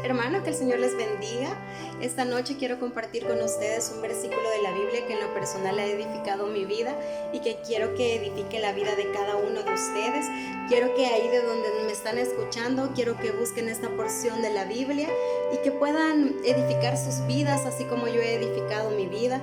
Hermanos, que el Señor les bendiga. Esta noche quiero compartir con ustedes un versículo de la Biblia que en lo personal ha edificado mi vida y que quiero que edifique la vida de cada uno de ustedes. Quiero que ahí de donde me están escuchando, quiero que busquen esta porción de la Biblia y que puedan edificar sus vidas así como yo he edificado mi vida.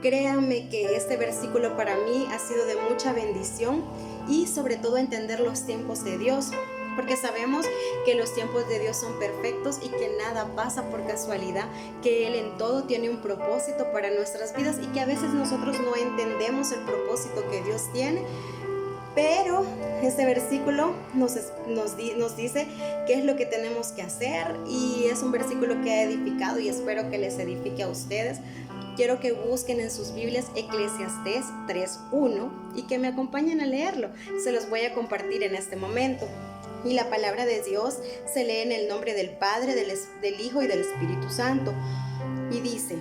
Créanme que este versículo para mí ha sido de mucha bendición y sobre todo entender los tiempos de Dios. Porque sabemos que los tiempos de Dios son perfectos y que nada pasa por casualidad, que Él en todo tiene un propósito para nuestras vidas y que a veces nosotros no entendemos el propósito que Dios tiene. Pero este versículo nos dice qué es lo que tenemos que hacer y es un versículo que ha edificado y espero que les edifique a ustedes. Quiero que busquen en sus Biblias Eclesiastés 3:1 y que me acompañen a leerlo. Se los voy a compartir en este momento. Y la palabra de Dios se lee en el nombre del Padre, del Hijo y del Espíritu Santo. Y dice: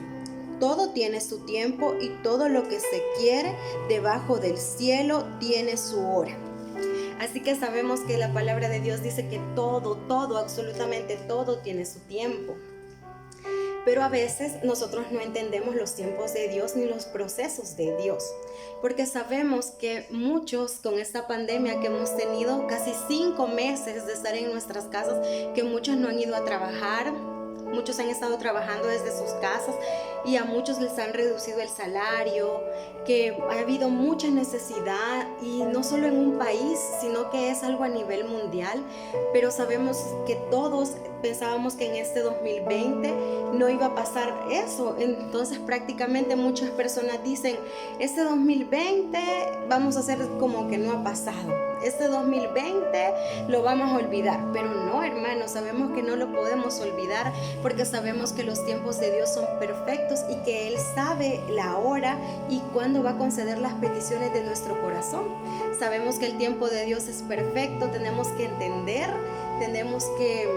todo tiene su tiempo y todo lo que se quiere debajo del cielo tiene su hora. Así que sabemos que la palabra de Dios dice que todo, absolutamente todo tiene su tiempo. Pero a veces nosotros no entendemos los tiempos de Dios ni los procesos de Dios, porque sabemos que muchos con esta pandemia que hemos tenido casi 5 meses de estar en nuestras casas, que muchos no han ido a trabajar, muchos han estado trabajando desde sus casas y a muchos les han reducido el salario, que ha habido mucha necesidad y no solo en un país, sino que es algo a nivel mundial. Pero sabemos que todos pensábamos que en este 2020 no iba a pasar eso. Entonces prácticamente muchas personas dicen: este 2020 vamos a hacer como que no ha pasado, este 2020 lo vamos a olvidar. Pero no, hermanos, sabemos que no lo podemos olvidar porque sabemos que los tiempos de Dios son perfectos y que Él sabe la hora y cuándo va a conceder las peticiones de nuestro corazón. Sabemos que el tiempo de Dios es perfecto, tenemos que entender, tenemos que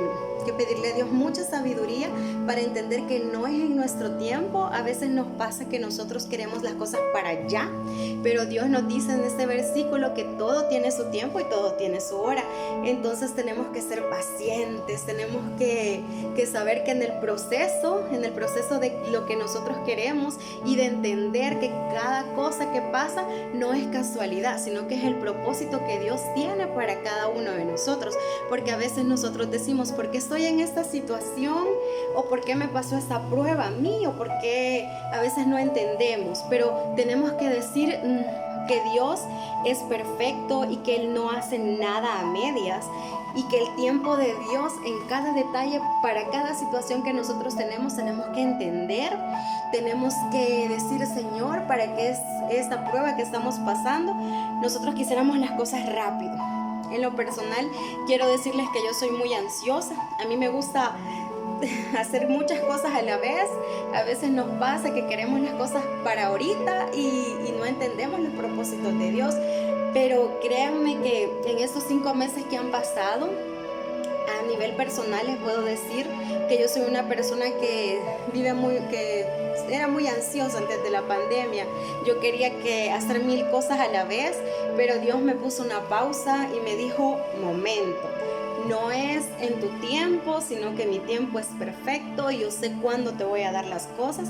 pedirle a Dios mucha sabiduría para entender que no es en nuestro tiempo. A veces nos pasa que nosotros queremos las cosas para allá, pero Dios nos dice en este versículo que todo tiene su tiempo y todo tiene su hora. Entonces tenemos que ser pacientes, tenemos que saber que en el proceso de lo que nosotros queremos y de entender que cada cosa que pasa no es casualidad, sino que es el propósito que Dios tiene para cada uno de nosotros. Porque a veces nosotros decimos: ¿por qué estoy en esta situación? ¿O por qué me pasó esta prueba a mí? ¿O por qué? A veces no entendemos, pero tenemos que decir que Dios es perfecto y que Él no hace nada a medias y que el tiempo de Dios en cada detalle, para cada situación que nosotros tenemos que entender, tenemos que decir: Señor, ¿para qué es esta prueba que estamos pasando? Nosotros quisiéramos las cosas rápido. En lo personal, quiero decirles que yo soy muy ansiosa. A mí me gusta hacer muchas cosas a la vez. A veces nos pasa que queremos las cosas para ahorita y no entendemos los propósitos de Dios. Pero créanme que en estos 5 meses que han pasado, a nivel personal les puedo decir que yo soy una persona que era muy ansiosa antes de la pandemia. Yo quería hacer 1000 cosas a la vez, pero Dios me puso una pausa y me dijo: momento, no es en tu tiempo, sino que mi tiempo es perfecto y yo sé cuándo te voy a dar las cosas.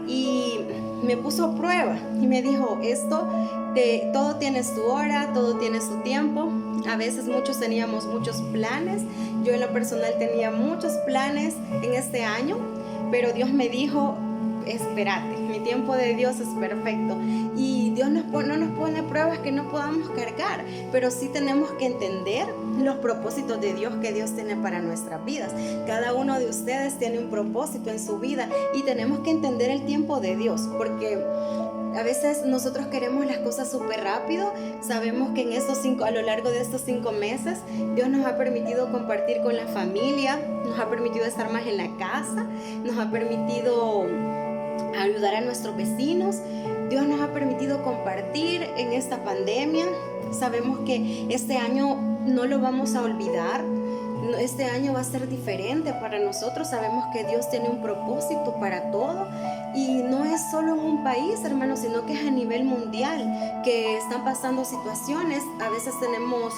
Y me puso a prueba y me dijo: todo tiene su hora, todo tiene su tiempo. A veces muchos teníamos muchos planes. Yo en lo personal tenía muchos planes en este año, pero Dios me dijo: espérate, mi tiempo de Dios es perfecto. Y Dios no nos pone pruebas que no podamos cargar, pero sí tenemos que entender los propósitos de Dios que Dios tiene para nuestras vidas. Cada uno de ustedes tiene un propósito en su vida y tenemos que entender el tiempo de Dios, porque a veces nosotros queremos las cosas súper rápido. Sabemos que a lo largo de estos 5 meses, Dios nos ha permitido compartir con la familia, nos ha permitido estar más en la casa, nos ha permitido ayudar a nuestros vecinos. Dios nos ha permitido compartir en esta pandemia. Sabemos que este año no lo vamos a olvidar. Este año va a ser diferente para nosotros. Sabemos que Dios tiene un propósito para todo y no es solo en un país, hermanos, sino que es a nivel mundial, que están pasando situaciones. A veces tenemos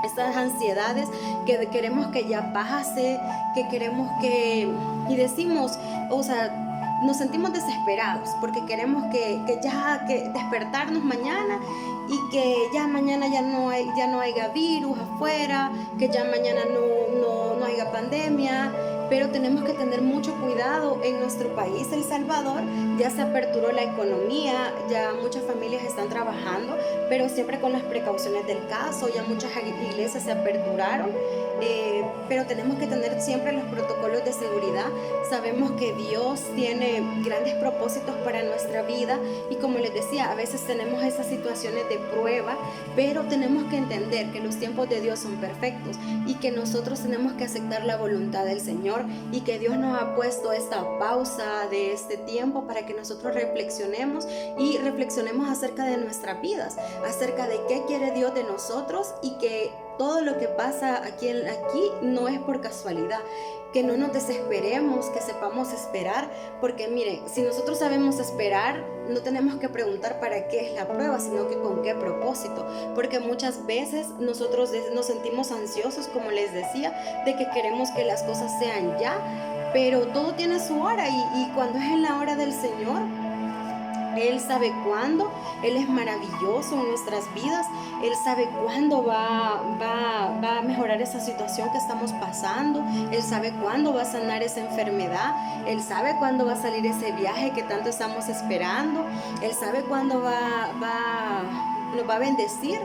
estas ansiedades que queremos que ya pase, que queremos que, y decimos, o sea, nos sentimos desesperados porque queremos que despertarnos mañana y que ya mañana ya no haya virus afuera, que ya mañana no haya pandemia. Pero tenemos que tener mucho cuidado. En nuestro país, El Salvador, ya se aperturó la economía, ya muchas familias están trabajando, pero siempre con las precauciones del caso. Ya muchas iglesias se aperturaron, pero tenemos que tener siempre los protocolos de seguridad. Sabemos que Dios tiene grandes propósitos para nuestra vida y, como les decía, a veces tenemos esas situaciones de prueba, pero tenemos que entender que los tiempos de Dios son perfectos y que nosotros tenemos que aceptar la voluntad del Señor, y que Dios nos ha puesto esta pausa de este tiempo para que nosotros reflexionemos acerca de nuestras vidas, acerca de qué quiere Dios de nosotros, y que todo lo que pasa aquí no es por casualidad. Que no nos desesperemos, que sepamos esperar, porque mire, si nosotros sabemos esperar, no tenemos que preguntar para qué es la prueba, sino que con qué propósito, porque muchas veces nosotros nos sentimos ansiosos, como les decía, de que queremos que las cosas sean ya, pero todo tiene su hora, y cuando es en la hora del Señor, Él sabe cuándo. Él es maravilloso en nuestras vidas. Él sabe cuándo va a mejorar esa situación que estamos pasando. Él sabe cuándo va a sanar esa enfermedad. Él sabe cuándo va a salir ese viaje que tanto estamos esperando. Él sabe cuándo nos va a bendecir.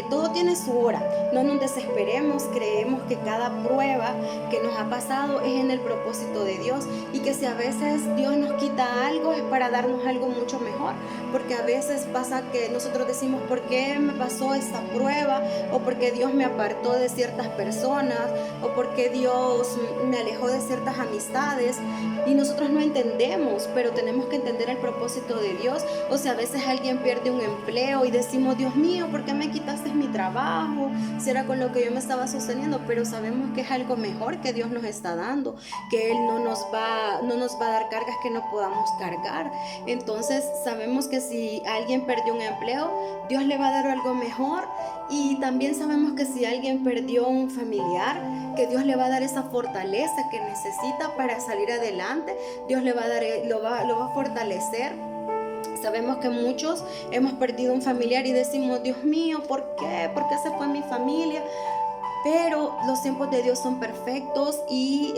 Todo tiene su hora. No nos desesperemos. Creemos que cada prueba que nos ha pasado es en el propósito de Dios, y que si a veces Dios nos quita algo es para darnos algo mucho mejor, porque a veces pasa que nosotros decimos: ¿por qué me pasó esta prueba? O porque Dios me apartó de ciertas personas, o porque Dios me alejó de ciertas amistades, y nosotros no entendemos, pero tenemos que entender el propósito de Dios. O sea, a veces alguien pierde un empleo y decimos: Dios mío, ¿por qué me quitaste mi trabajo? Si era con lo que yo me estaba sosteniendo. Pero sabemos que es algo mejor que Dios nos está dando, que Él no nos va a dar cargas que no podamos cargar. Entonces sabemos que si alguien perdió un empleo, Dios le va a dar algo mejor. Y también sabemos que si alguien perdió un familiar, que Dios le va a dar esa fortaleza que necesita para salir adelante. Dios le va a dar, lo va a fortalecer. Sabemos que muchos hemos perdido un familiar y decimos: Dios mío, ¿por qué? ¿Por qué se fue mi familia? Pero los tiempos de Dios son perfectos, y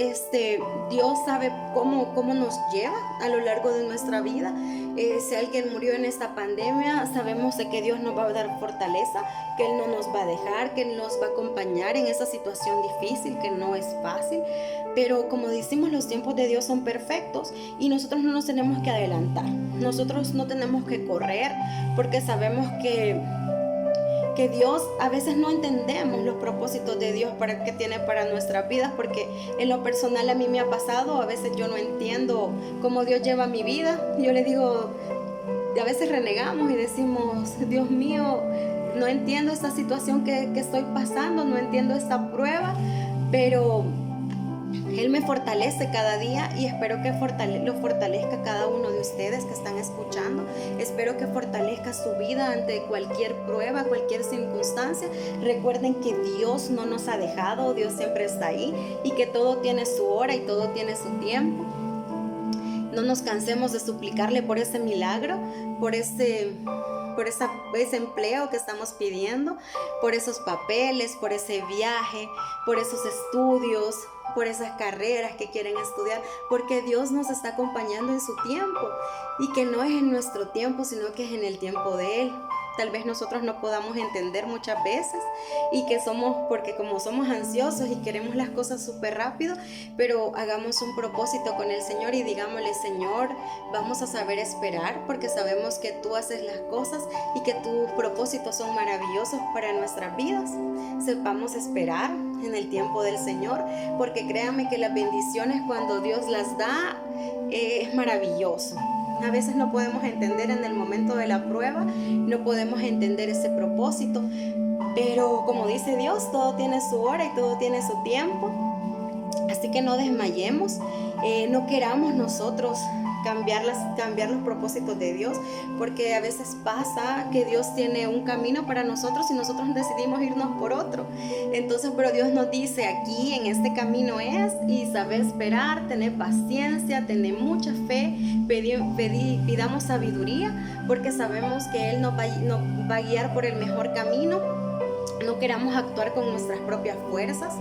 Dios sabe cómo nos lleva a lo largo de nuestra vida. Si alguien murió en esta pandemia, sabemos de que Dios nos va a dar fortaleza, que Él no nos va a dejar, que Él nos va a acompañar en esa situación difícil que no es fácil. Pero como decimos, los tiempos de Dios son perfectos y nosotros no nos tenemos que adelantar. Nosotros no tenemos que correr, porque sabemos que Dios, a veces no entendemos los propósitos de Dios que tiene para nuestras vidas, porque en lo personal a mí me ha pasado. A veces yo no entiendo cómo Dios lleva mi vida. Yo le digo, a veces renegamos y decimos: Dios mío, no entiendo esta situación que estoy pasando, no entiendo esta prueba, pero Él me fortalece cada día, y espero que lo fortalezca cada uno de ustedes que están escuchando. Espero que fortalezca su vida ante cualquier prueba, cualquier circunstancia. Recuerden que Dios no nos ha dejado, Dios siempre está ahí, y que todo tiene su hora y todo tiene su tiempo. No nos cansemos de suplicarle por ese milagro, por ese empleo que estamos pidiendo, por esos papeles, por ese viaje, por esos estudios, por esas carreras que quieren estudiar, porque Dios nos está acompañando en su tiempo, y que no es en nuestro tiempo, sino que es en el tiempo de Él. Tal vez nosotros no podamos entender muchas veces, y que porque como somos ansiosos y queremos las cosas súper rápido, pero hagamos un propósito con el Señor y digámosle: Señor, vamos a saber esperar, porque sabemos que tú haces las cosas y que tus propósitos son maravillosos para nuestras vidas. Sepamos esperar en el tiempo del Señor, porque créanme que las bendiciones, cuando Dios las da, es maravilloso. A veces no podemos entender en el momento de la prueba, no podemos entender ese propósito, pero como dice Dios, todo tiene su hora y todo tiene su tiempo. Así que no desmayemos, no queramos nosotros cambiar los propósitos de Dios, porque a veces pasa que Dios tiene un camino para nosotros y nosotros decidimos irnos por otro. Entonces, pero Dios nos dice aquí en este camino es, y saber esperar, tener paciencia, tener mucha fe, pidamos sabiduría, porque sabemos que Él nos va a guiar por el mejor camino. No queramos actuar con nuestras propias fuerzas,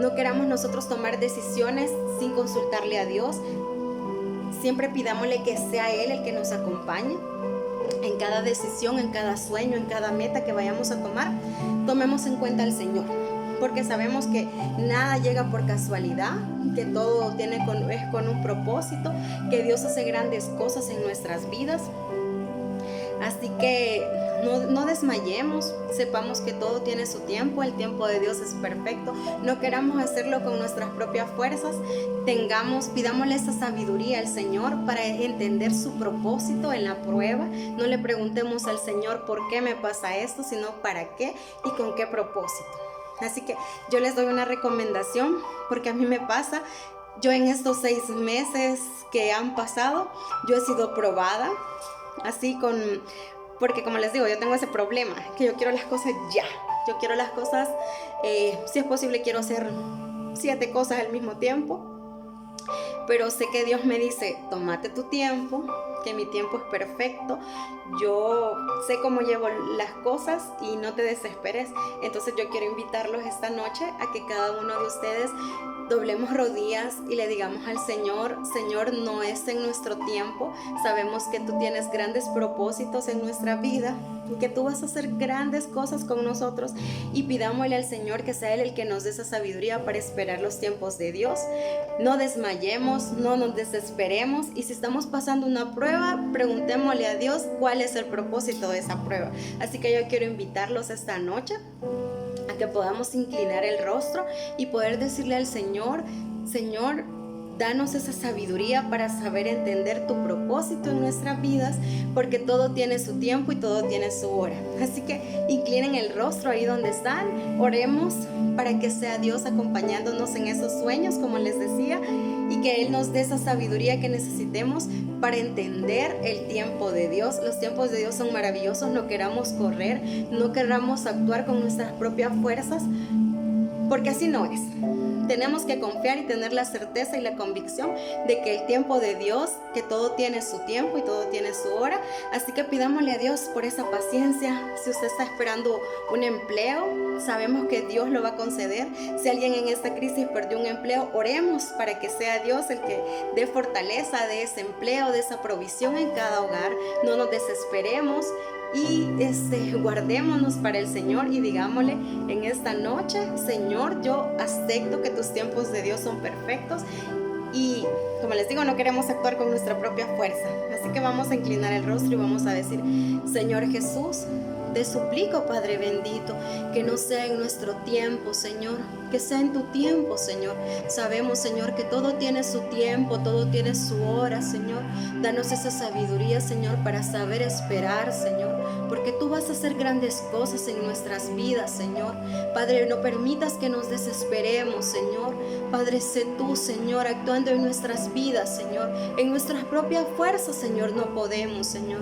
no queramos nosotros tomar decisiones sin consultarle a Dios. Siempre pidámosle que sea Él el que nos acompañe en cada decisión, en cada sueño, en cada meta que vayamos a tomar. Tomemos en cuenta al Señor, porque sabemos que nada llega por casualidad, que todo es con un propósito, que Dios hace grandes cosas en nuestras vidas. Así que no desmayemos, sepamos que todo tiene su tiempo, el tiempo de Dios es perfecto. No queramos hacerlo con nuestras propias fuerzas, pidámosle esa sabiduría al Señor para entender su propósito en la prueba. No le preguntemos al Señor por qué me pasa esto, sino para qué y con qué propósito. Así que yo les doy una recomendación, porque a mí me pasa. Yo en estos 6 meses que han pasado, yo he sido probada, porque como les digo, yo tengo ese problema, que yo quiero las cosas ya. Yo quiero las cosas, si es posible, quiero hacer 7 cosas al mismo tiempo. Pero sé que Dios me dice, tómate tu tiempo, que mi tiempo es perfecto. Yo sé cómo llevo las cosas y no te desesperes. Entonces yo quiero invitarlos esta noche a que cada uno de ustedes doblemos rodillas y le digamos al Señor: Señor, no es en nuestro tiempo. Sabemos que tú tienes grandes propósitos en nuestra vida, que tú vas a hacer grandes cosas con nosotros, y pidámosle al Señor que sea Él el que nos dé esa sabiduría para esperar los tiempos de Dios. No desmayemos, no nos desesperemos, y si estamos pasando una prueba, preguntémosle a Dios cuál es el propósito de esa prueba. Así que yo quiero invitarlos esta noche a que podamos inclinar el rostro y poder decirle al Señor: Señor, danos esa sabiduría para saber entender tu propósito en nuestras vidas, porque todo tiene su tiempo y todo tiene su hora. Así que inclinen el rostro ahí donde están, oremos para que sea Dios acompañándonos en esos sueños, como les decía, y que Él nos dé esa sabiduría que necesitemos para entender el tiempo de Dios. Los tiempos de Dios son maravillosos. No queramos correr, no queramos actuar con nuestras propias fuerzas, porque así no es. Tenemos que confiar y tener la certeza y la convicción de que el tiempo de Dios, que todo tiene su tiempo y todo tiene su hora. Así que pidámosle a Dios por esa paciencia. Si usted está esperando un empleo, sabemos que Dios lo va a conceder. Si alguien en esta crisis perdió un empleo, oremos para que sea Dios el que dé fortaleza de ese empleo, de esa provisión en cada hogar. No nos desesperemos y guardémonos para el Señor y digámosle en esta noche: Señor, yo acepto que tus tiempos de Dios son perfectos, y como les digo, no queremos actuar con nuestra propia fuerza. Así que vamos a inclinar el rostro y vamos a decir: Señor Jesús, te suplico, Padre bendito, que no sea en nuestro tiempo, Señor, que sea en tu tiempo, Señor. Sabemos, Señor, que todo tiene su tiempo, todo tiene su hora, Señor. Danos esa sabiduría, Señor, para saber esperar, Señor, porque tú vas a hacer grandes cosas en nuestras vidas, Señor. Padre, no permitas que nos desesperemos, Señor. Padre, sé tú, Señor, actuando en nuestras vidas, Señor. En nuestras propias fuerzas, Señor, no podemos, Señor.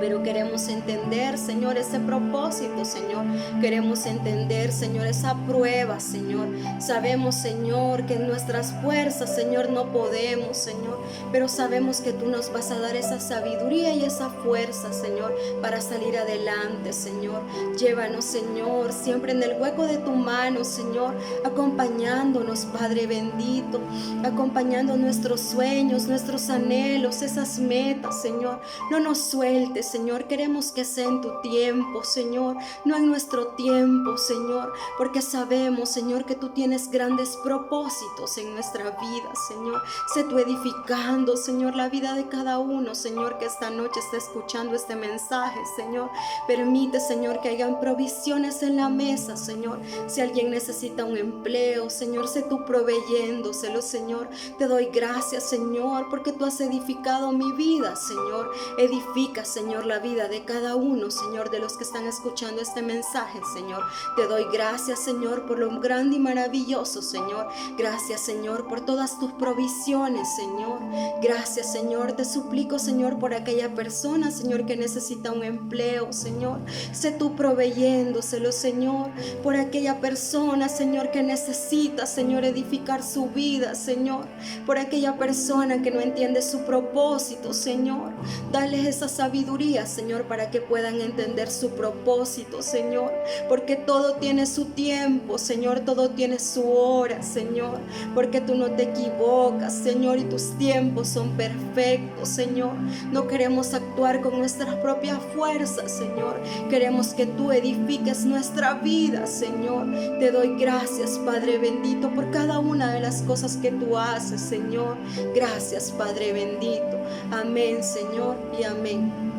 Pero queremos entender, Señor, ese propósito, Señor. Queremos entender, Señor, esa prueba, Señor. Sabemos, Señor, que en nuestras fuerzas, Señor, no podemos, Señor. Pero sabemos que tú nos vas a dar esa sabiduría y esa fuerza, Señor, para salir adelante, Señor. Llévanos, Señor, siempre en el hueco de tu mano, Señor, acompañándonos, Padre bendito, acompañando nuestros sueños, nuestros anhelos, esas metas, Señor. No nos sueltes, Señor. Queremos que sea en tu tiempo, Señor, no en nuestro tiempo, Señor, porque sabemos, Señor, que tú tienes grandes propósitos en nuestra vida, Señor. Sé tú edificando, Señor, la vida de cada uno, Señor, que esta noche está escuchando este mensaje, Señor. Permite, Señor, que hayan provisiones en la mesa, Señor. Si alguien necesita un empleo, Señor, sé tú proveyéndoselo, Señor. Te doy gracias, Señor, porque tú has edificado mi vida, Señor. Edifica, Señor, Señor, la vida de cada uno, Señor, de los que están escuchando este mensaje, Señor. Te doy gracias, Señor, por lo grande y maravilloso, Señor. Gracias, Señor, por todas tus provisiones, Señor. Gracias, Señor. Te suplico, Señor, por aquella persona, Señor, que necesita un empleo, Señor. Sé tú proveyéndoselo, Señor. Por aquella persona, Señor, que necesita, Señor, edificar su vida, Señor. Por aquella persona que no entiende su propósito, Señor. Dales esa sabiduría, Señor, para que puedan entender su propósito, Señor. Porque todo tiene su tiempo, Señor. Todo tiene su hora, Señor. Porque tú no te equivocas, Señor, y tus tiempos son perfectos, Señor. No queremos actuar con nuestras propias fuerzas, Señor. Queremos que tú edifiques nuestra vida, Señor. Te doy gracias, Padre bendito, por cada una de las cosas que tú haces, Señor. Gracias, Padre bendito. Amén, Señor, y amén.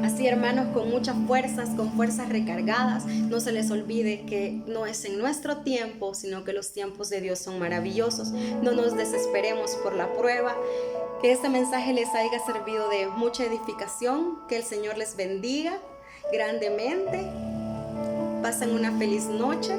Así, hermanos, con muchas fuerzas, con fuerzas recargadas, no se les olvide que no es en nuestro tiempo, sino que los tiempos de Dios son maravillosos. No nos desesperemos por la prueba. Que este mensaje les haya servido de mucha edificación. Que el Señor les bendiga grandemente. Pasen una feliz noche.